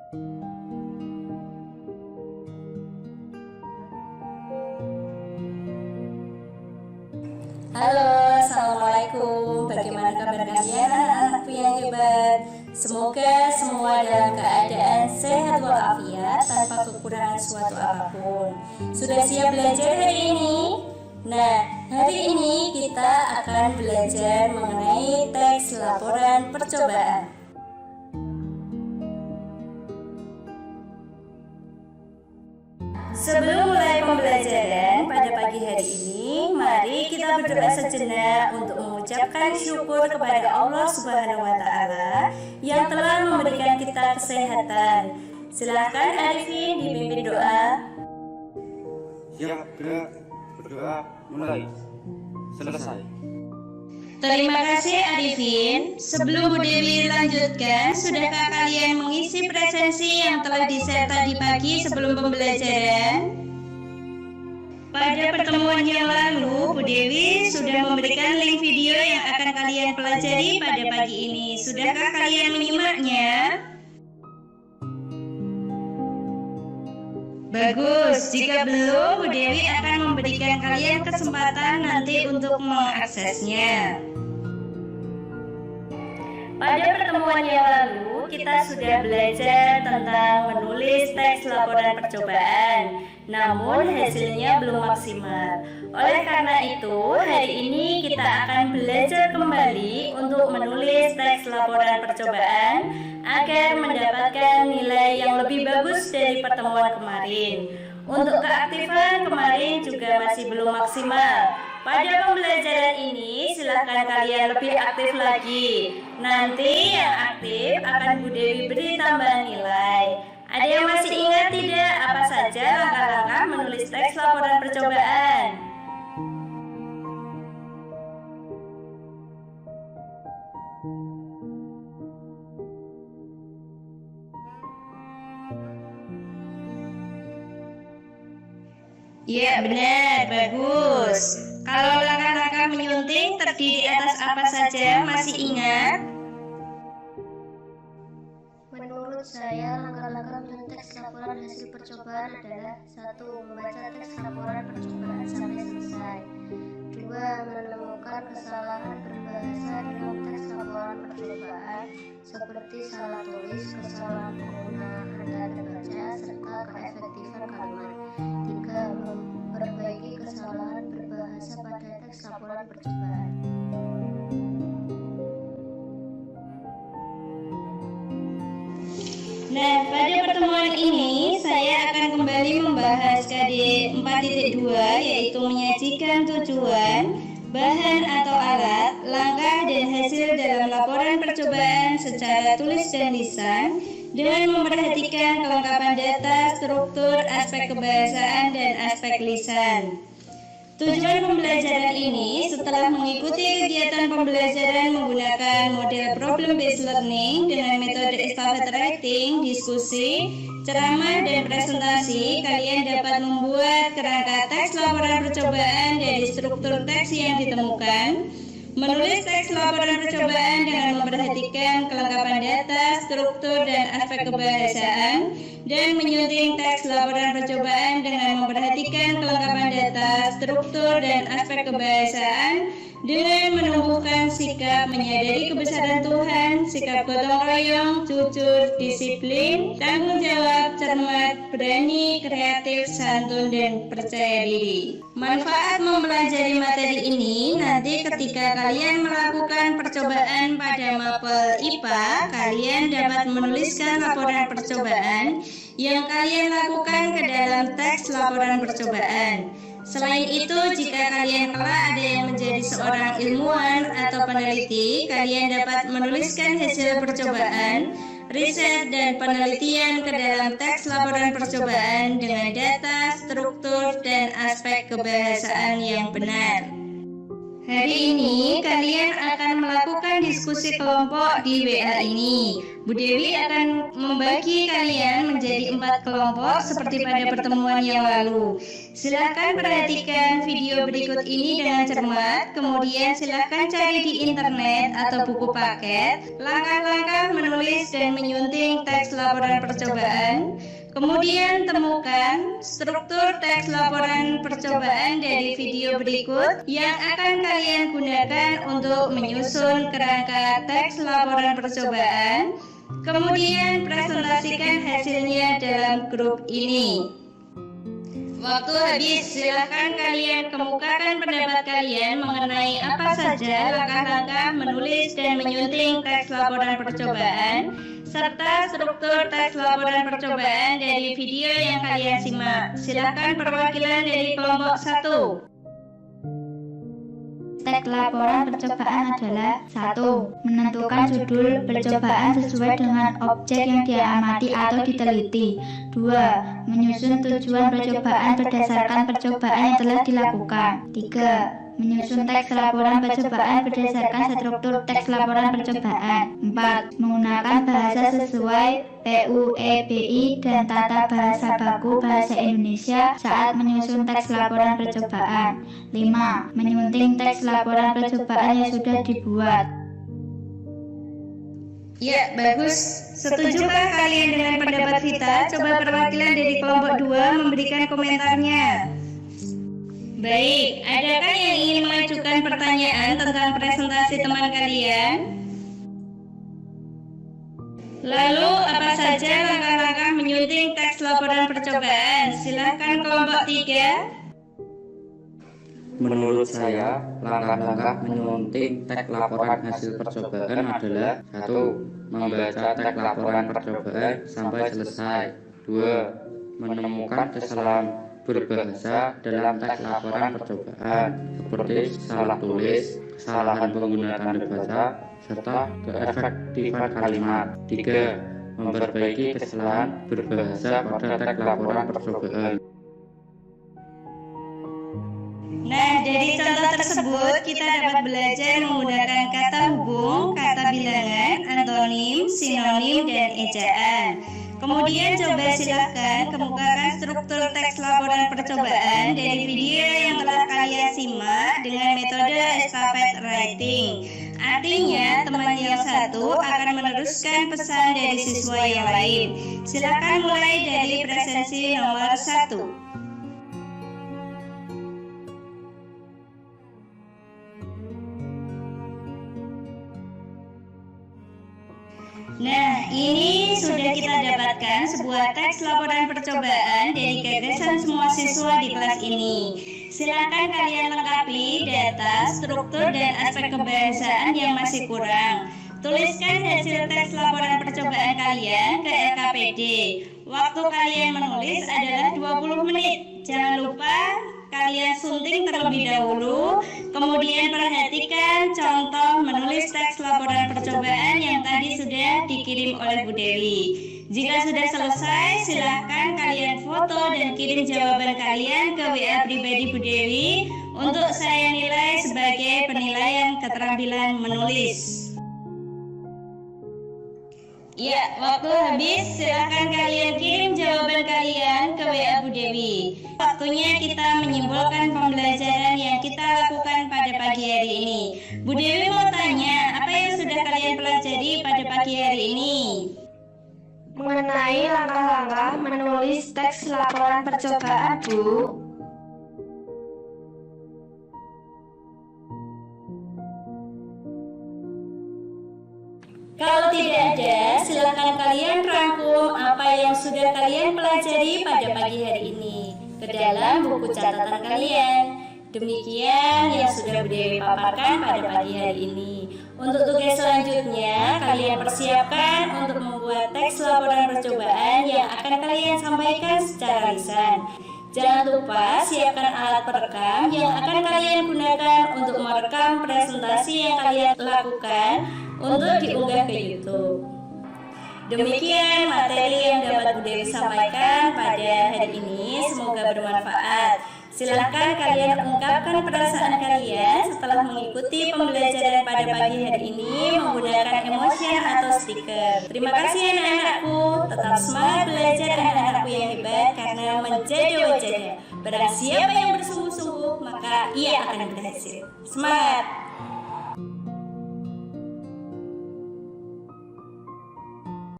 Halo, Assalamualaikum. Bagaimana kabar kalian anak-anakku yang hebat? Semoga semua dalam keadaan sehat walafiat tanpa kekurangan suatu apapun. Sudah siap belajar hari ini? Nah, hari ini kita akan belajar mengenai teks laporan percobaan. Sebelum mulai pembelajaran pada pagi hari ini, mari kita berdoa sejenak untuk mengucapkan syukur kepada Allah Subhanahu wa Ta'ala yang telah memberikan kita kesehatan. Silahkan Arifin dipimpin doa. Siap, gerak, berdoa, mulai. Selesai. Terima kasih Arifin. Sebelum Bu Dewi lanjutkan, sudahkah kalian mengisi presensi yang telah di-share tadi pagi sebelum pembelajaran? Pada pertemuan yang lalu, Bu Dewi sudah memberikan link video yang akan kalian pelajari pada pagi ini. Sudahkah kalian menyimaknya? Bagus, jika belum, Bu Dewi akan memberikan kalian kesempatan nanti untuk mengaksesnya. Pada pertemuan yang lalu, kita sudah belajar tentang menulis teks laporan percobaan, namun hasilnya belum maksimal. Oleh karena itu, hari ini kita akan belajar kembali untuk menulis teks laporan percobaan agar mendapatkan nilai yang lebih bagus dari pertemuan kemarin. Untuk keaktifan kemarin juga masih belum maksimal. Pada pembelajaran ini, silakan kalian lebih aktif lagi. Nanti yang aktif akan Bu Dewi beri tambahan nilai. Ada yang masih ingat tidak apa saja langkah-langkah menulis teks laporan percobaan? Ya benar, bagus. Kalau langkah-langkah menyunting terdiri atas apa saja, masih ingat? Menurut saya, langkah-langkah menyunting teks laporan hasil percobaan adalah 1. Membaca teks laporan percobaan sampai selesai. 2. Menemukan kesalahan berbahasa dalam teks laporan percobaan seperti salah tulis, kesalahan penggunaan tanda baca, serta keefektifan kalimat. 3. Memperbaiki kesalahan berbahasa pada teks laporan percobaan. Nah, pada pertemuan ini saya akan kembali membahas KD 4.2 yaitu menyajikan tujuan, bahan atau alat, langkah dan hasil dalam laporan percobaan secara tulis dan lisan dengan memperhatikan kelengkapan data, struktur, aspek kebahasaan dan aspek lisan. Tujuan pembelajaran ini setelah mengikuti kegiatan pembelajaran menggunakan model problem based learning dengan metode estafet writing, diskusi, ceramah dan presentasi, kalian dapat membuat kerangka teks laporan percobaan dari struktur teks yang ditemukan, menulis teks laporan percobaan dengan memperhatikan kelengkapan data, struktur dan aspek kebahasaan, dan menyunting teks laporan percobaan dengan memperhatikan kelengkapan data, struktur, dan aspek kebahasaan dengan menumbuhkan sikap menyadari kebesaran Tuhan, sikap gotong royong, jujur, disiplin, tanggung jawab, cermat, berani, kreatif, santun, dan percaya diri. Manfaat mempelajari materi ini nanti ketika kalian melakukan percobaan pada mapel IPA, kalian dapat menuliskan laporan percobaan yang kalian lakukan ke dalam teks laporan percobaan. Selain itu, jika kalian kelak ada yang menjadi seorang ilmuwan atau peneliti, kalian dapat menuliskan hasil percobaan, riset, dan penelitian ke dalam teks laporan percobaan dengan data, struktur, dan aspek kebahasaan yang benar. Hari ini kalian akan melakukan diskusi kelompok di WA ini. Bu Dewi akan membagi kalian menjadi 4 kelompok seperti pada pertemuan yang lalu. Silahkan perhatikan video berikut ini dengan cermat, kemudian silahkan cari di internet atau buku paket langkah-langkah menulis dan menyunting teks laporan percobaan. Kemudian temukan struktur teks laporan percobaan dari video berikut yang akan kalian gunakan untuk menyusun kerangka teks laporan percobaan. Kemudian presentasikan hasilnya dalam grup ini. Waktu habis, silahkan kalian kemukakan pendapat kalian mengenai apa saja langkah-langkah menulis dan menyunting teks laporan percobaan serta struktur teks laporan percobaan dari video yang kalian simak. Silahkan perwakilan dari kelompok 1. Teks laporan percobaan adalah 1. Menentukan judul percobaan sesuai dengan objek yang diamati atau diteliti. 2. Menyusun tujuan percobaan berdasarkan percobaan yang telah dilakukan. 3. Menyusun teks laporan percobaan berdasarkan struktur teks laporan percobaan. 4. Menggunakan bahasa sesuai PUEBI dan tata bahasa baku bahasa Indonesia saat menyusun teks laporan percobaan. 5. Menyunting teks laporan percobaan yang sudah dibuat. Ya, bagus. Setujukah kalian dengan pendapat Vita? Coba perwakilan dari kelompok 2 memberikan komentarnya. Baik, adakah yang ingin mengajukan pertanyaan tentang presentasi teman kalian? Lalu, apa saja langkah-langkah menyunting teks laporan percobaan? Silakan kelompok 3. Menurut saya, langkah-langkah menyunting teks laporan hasil percobaan adalah 1. Membaca teks laporan percobaan sampai selesai. 2. Menemukan kesalahan berbahasa dalam teks laporan percobaan seperti salah tulis, kesalahan penggunaan tanda baca, serta keefektifan kalimat. 3. Memperbaiki kesalahan berbahasa pada teks laporan percobaan. Nah, dari contoh tersebut kita dapat belajar menggunakan kata hubung, kata bilangan, antonim, sinonim, dan ejaan. Kemudian coba silahkan kemukakan struktur teks laporan percobaan dari video yang telah kalian simak dengan metode estafet writing. Artinya, teman yang satu akan meneruskan pesan dari siswa yang lain. Silahkan mulai dari presensi nomor 1. Nah, ini sudah kita dapatkan sebuah teks laporan percobaan dari gagasan semua siswa di kelas ini. Silakan kalian lengkapi data, struktur, dan aspek kebahasaan yang masih kurang. Tuliskan hasil teks laporan percobaan kalian ke LKPD. Waktu kalian menulis adalah 20 menit. Jangan lupa kalian sunting terlebih dahulu, kemudian perhatikan contoh menulis teks laporan percobaan yang tadi sudah dikirim oleh Bu Dewi. Jika sudah selesai, silahkan kalian foto dan kirim jawaban kalian ke WA pribadi Bu Dewi untuk saya nilai sebagai penilaian keterampilan menulis. Ya, waktu habis, silahkan kalian kirim jawaban kalian ke WA Bu Dewi. Waktunya kita menyimpulkan pembelajaran yang kita lakukan pada pagi hari ini. Bu Dewi mau tanya, apa yang sudah kalian pelajari pada pagi hari ini? Mengenai langkah-langkah menulis teks laporan percobaan, Bu. Kalau tidak ada, silakan kalian rangkum apa yang sudah kalian pelajari pada pagi hari ini ke dalam buku catatan kalian. Demikian yang sudah Bu Dewi paparkan pada pagi hari ini. Untuk tugas selanjutnya, kalian persiapkan untuk membuat teks laporan percobaan yang akan kalian sampaikan secara lisan. Jangan lupa siapkan alat perekam yang akan kalian gunakan untuk merekam presentasi yang kalian lakukan untuk diunggah ke YouTube. Demikian materi yang dapat Bu Dewi sampaikan pada hari ini, semoga bermanfaat. Silahkan kalian ungkapkan perasaan kalian setelah mengikuti pembelajaran pada pagi hari ini menggunakan emotion atau stiker. Terima kasih anak-anakku, tetap semangat belajar anak-anakku yang hebat karena menjadi wajahnya. Barang siapa yang bersungguh-sungguh maka ia akan berhasil. Semangat!